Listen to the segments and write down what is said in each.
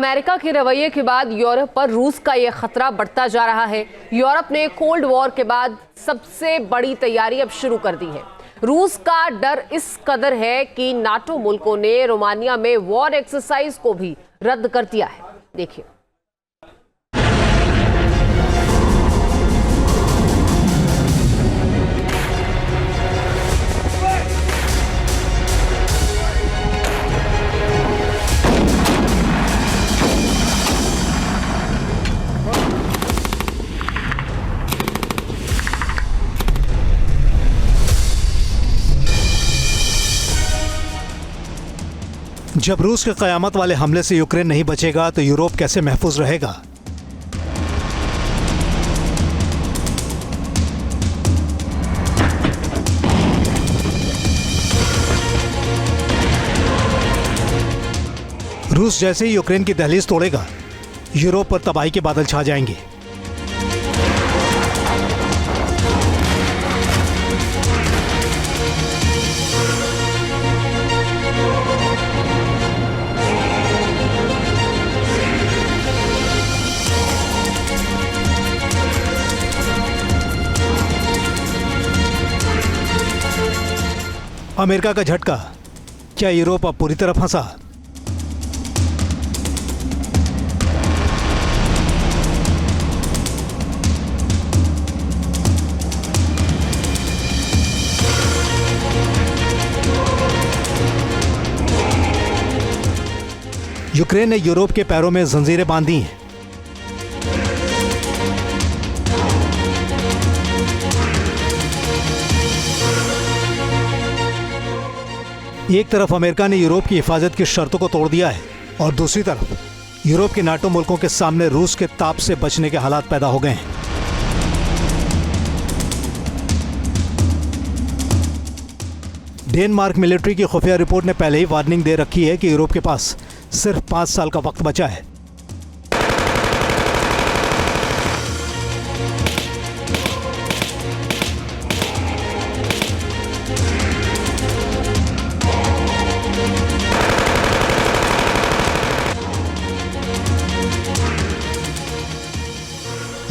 America के रवैये के बाद यूरोप पर रूस का यह खतरा बढ़ता जा रहा है। यूरोप ने कोल्ड वॉर के बाद सबसे बड़ी तैयारी अब शुरू कर दी है। रूस का डर इस कदर है कि नाटो मुल्कों ने रोमानिया में वॉर एक्सरसाइज को भी रद्द कर दिया है। देखिए। जब रूस के कयामत वाले हमले से यूक्रेन नहीं बचेगा तो यूरोप कैसे महफूज रहेगा? रूस जैसे ही यूक्रेन की दहलीज तोड़ेगा, यूरोप पर तबाही के बादल छा जाएंगे। अमेरिका का झटका, क्या यूरोप अब पूरी तरह फंसा? यूक्रेन ने यूरोप के पैरों में जंजीरें बांध दी हैं। एक तरफ अमेरिका ने यूरोप की हिफाजत की शर्तों को तोड़ दिया है और दूसरी तरफ यूरोप के नाटो मुल्कों के सामने रूस के ताप से बचने के हालात पैदा हो गए हैं। डेनमार्क मिलिट्री की खुफिया रिपोर्ट ने पहले ही वार्निंग दे रखी है कि यूरोप के पास सिर्फ 5 साल का वक्त बचा है।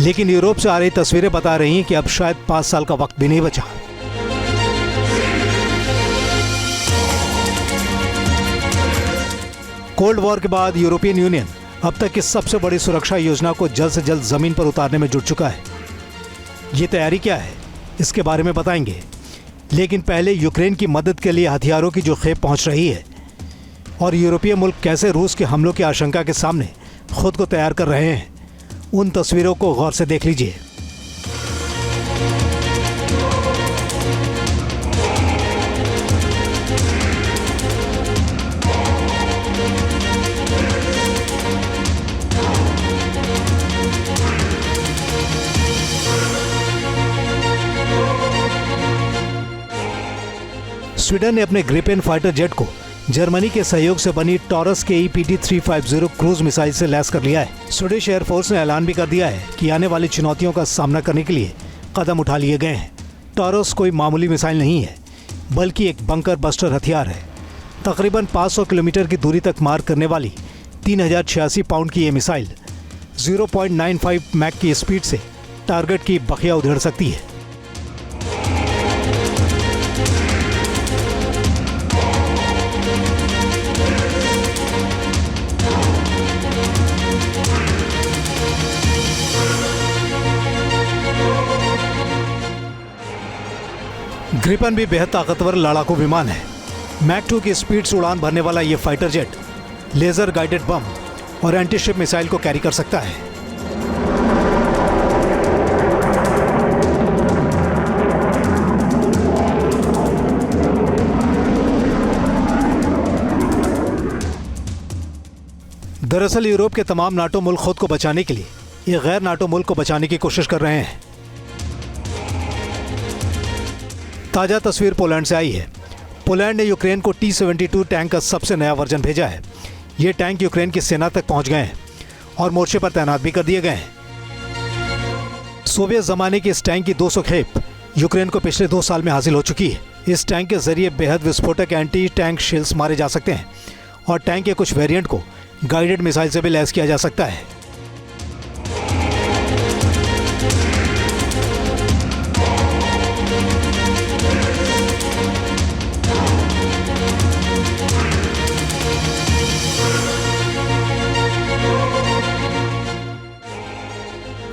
लेकिन यूरोप से आ रही तस्वीरें बता रही हैं कि अब शायद 5 साल का वक्त भी नहीं बचा। कोल्ड वॉर के बाद यूरोपियन यूनियन अब तक की सबसे बड़ी सुरक्षा योजना को जल्द से जल्द जमीन पर उतारने में जुट चुका है। ये तैयारी क्या है, इसके बारे में बताएंगे। लेकिन पहले यूक्रेन की मदद के लिए हथियारों की जो खेप पहुंच रही है और यूरोपीय मुल्क कैसे रूस के हमलों की आशंका के सामने खुद को तैयार कर रहे हैं, उन तस्वीरों को गौर से देख लीजिए। स्वीडन ने अपने ग्रिपेन फाइटर जेट को जर्मनी के सहयोग से बनी टॉरस के EPD-350 क्रूज मिसाइल से लैस कर लिया है। स्वीडिश एयरफोर्स ने ऐलान भी कर दिया है कि आने वाली चुनौतियों का सामना करने के लिए कदम उठा लिए गए हैं। टॉरस कोई मामूली मिसाइल नहीं है, बल्कि एक बंकर बस्टर हथियार है। तकरीबन 500 किलोमीटर की दूरी तक मार करने वाली 3086 पाउंड की ये मिसाइल 0.95 मैक की स्पीड से टारगेट की बखिया उधेड़ सकती है। ग्रिपन भी बेहद ताकतवर लड़ाकू विमान है। मैक 2 की स्पीड से उड़ान भरने वाला यह fighter jet laser guided bomb और एंटीशिप मिसाइल को कैरी कर सकता है। दरअसल यूरोप के तमाम नाटो मुल्क खुद को बचाने के लिए ये गैर नाटो मुल्क को बचाने की कोशिश कर रहे हैं। ताजा तस्वीर पोलैंड से आई है। पोलैंड ने यूक्रेन को T-72 टैंक का सबसे नया वर्जन भेजा है। ये टैंक यूक्रेन की सेना तक पहुंच गए हैं और मोर्चे पर तैनात भी कर दिए गए हैं। सोवियत जमाने की इस टैंक की 200 खेप यूक्रेन को पिछले 2 साल में हासिल हो चुकी है। इस टैंक के जरिए बेहद विस्फोटक एंटी टैंक शेल्स मारे जा सकते हैं और टैंक के कुछ वेरिएंट को गाइडेड मिसाइल से भी लैस किया जा सकता है।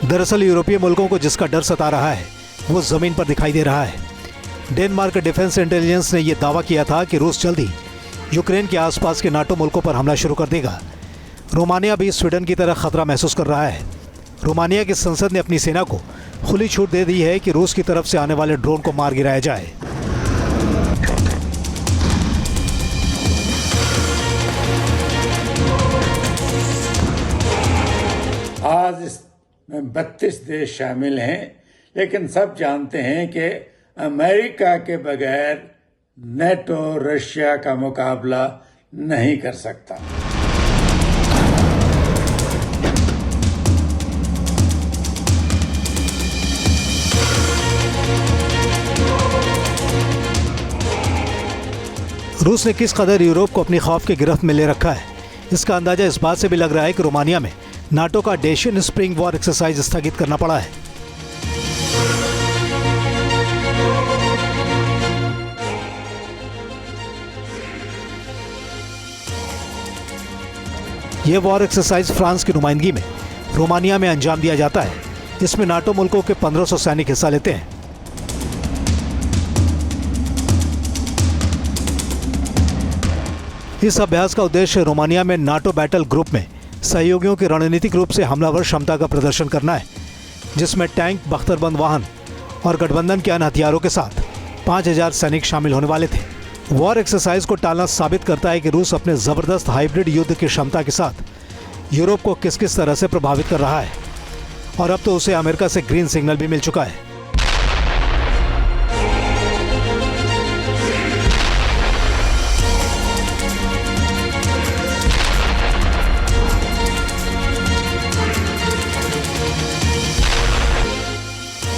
दरअसल यूरोपीय मुल्कों को जिसका डर सता रहा है वो जमीन पर दिखाई दे रहा है। डेनमार्क डिफेंस इंटेलिजेंस ने यह दावा किया था कि रूस जल्दी यूक्रेन के आसपास के नाटो मुल्कों पर हमला शुरू कर देगा। रोमानिया भी स्वीडन की तरह खतरा महसूस कर रहा है। रोमानिया की संसद ने अपनी सेना को खुली छूट दे दी है कि रूस की तरफ से आने वाले ड्रोन को मार गिराया जाए। आज इसमें 32 देश शामिल हैं, लेकिन सब जानते हैं कि अमेरिका के बगैर नेटो रशिया का मुकाबला नहीं कर सकता। रूस ने किस कदर यूरोप को अपनी खौफ की गिरफ्त में ले रखा है, इसका अंदाजा इस बात से भी लग रहा है कि रोमानिया में नाटो का डेशियन स्प्रिंग वॉर एक्सरसाइज स्थगित करना पड़ा है। यह वॉर एक्सरसाइज फ्रांस की नुमाइंदगी में रोमानिया में अंजाम दिया जाता है। इसमें नाटो मुल्कों के 1500 सैनिक हिस्सा लेते हैं। इस अभ्यास का उद्देश्य रोमानिया में नाटो बैटल ग्रुप में सहयोगियों की रणनीतिक रूप से हमलावर क्षमता का प्रदर्शन करना है, जिसमें टैंक, बख्तरबंद वाहन और गठबंधन के अन्य हथियारों के साथ 5000 सैनिक शामिल होने वाले थे। वॉर एक्सरसाइज को टालना साबित करता है कि रूस अपने जबरदस्त हाइब्रिड युद्ध की क्षमता के साथ यूरोप को किस किस तरह से प्रभावित कर रहा है, और अब तो उसे अमेरिका से ग्रीन सिग्नल भी मिल चुका है।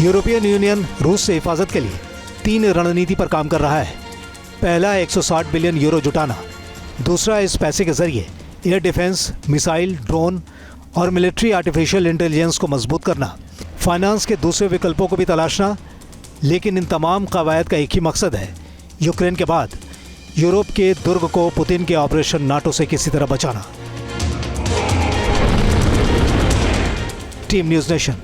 यूरोपियन यूनियन रूस से हिफाजत के लिए 3 रणनीति पर काम कर रहा है। पहला है 160 बिलियन यूरो जुटाना, दूसरा इस पैसे के जरिए एयर डिफेंस, मिसाइल, ड्रोन और मिलिट्री आर्टिफिशियल इंटेलिजेंस को मजबूत करना, फाइनेंस के दूसरे विकल्पों को भी तलाशना। लेकिन इन तमाम कवायद का एक ही मकसद है, यूक्रेन के बाद यूरोप के दुर्ग को पुतिन के ऑपरेशन नाटो से किसी तरह बचाना। Team news nation.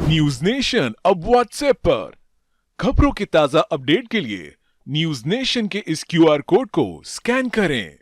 News nation अब व्हाट्सएप पर खबरों के ताजा अपडेट के लिए न्यूज नेशन के इस QR कोड को स्कैन करें।